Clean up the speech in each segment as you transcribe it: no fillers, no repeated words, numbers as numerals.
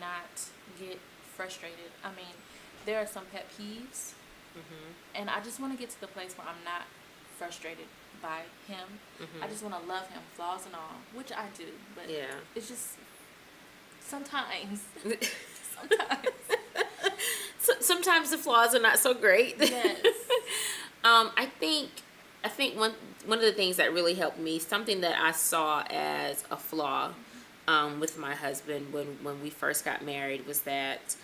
not get frustrated. I mean, there are some pet peeves, and I just want to get to the place where I'm not frustrated by him. I just want to love him, flaws and all, which I do. But it's just sometimes. Sometimes the flaws are not so great. Yes. I think one of the things that really helped me, something that I saw as a flaw with my husband when we first got married, was that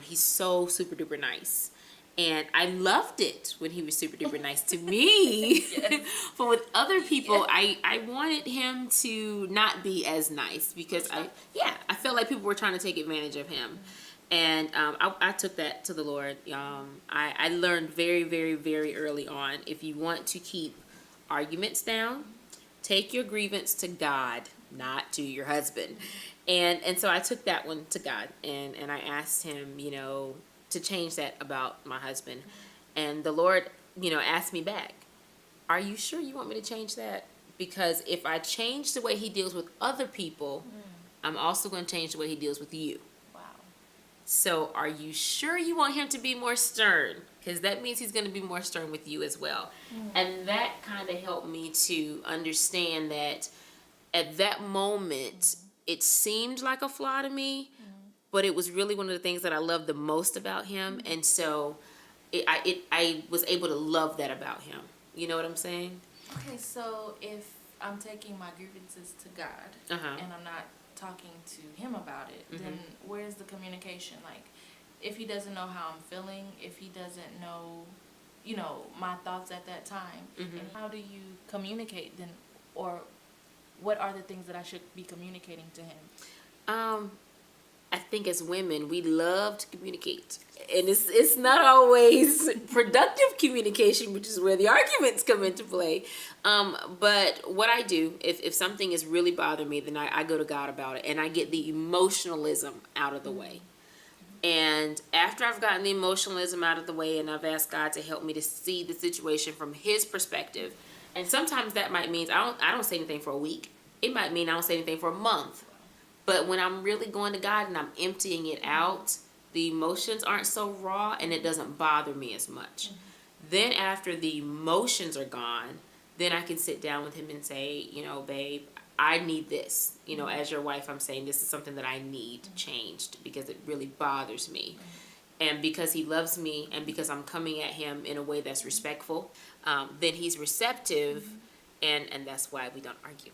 he's so super duper nice. And I loved it when he was super duper nice to me. Yes. But with other people, I wanted him to not be as nice, because I felt like people were trying to take advantage of him. And I took that to the Lord. I learned very, very, very early on, if you want to keep arguments down, take your grievance to God, not to your husband. And so I took that one to God, and I asked him, to change that about my husband. And the Lord, asked me back, are you sure you want me to change that? Because if I change the way he deals with other people, I'm also going to change the way he deals with you. So are you sure you want him to be more stern? Because that means he's going to be more stern with you as well. And that kind of helped me to understand that at that moment, it seemed like a flaw to me, but it was really one of the things that I loved the most about him. And so I was able to love that about him. You know what I'm saying? Okay, so if I'm taking my grievances to God, and I'm not talking to him about it, then where's the communication? Like, if he doesn't know how I'm feeling, if he doesn't know, my thoughts at that time, and how do you communicate then, or what are the things that I should be communicating to him? I think as women, we love to communicate, and it's not always productive communication, which is where the arguments come into play. But what I do, if something is really bothering me, then I go to God about it, and I get the emotionalism out of the way. And after I've gotten the emotionalism out of the way, and I've asked God to help me to see the situation from his perspective, and sometimes that might mean I don't say anything for a week. It might mean I don't say anything for a month. But when I'm really going to God and I'm emptying it out, the emotions aren't so raw, and it doesn't bother me as much. Then after the emotions are gone, then I can sit down with him and say, babe, I need this. As your wife, I'm saying this is something that I need changed, because it really bothers me. And because he loves me, and because I'm coming at him in a way that's respectful, then he's receptive, and that's why we don't argue.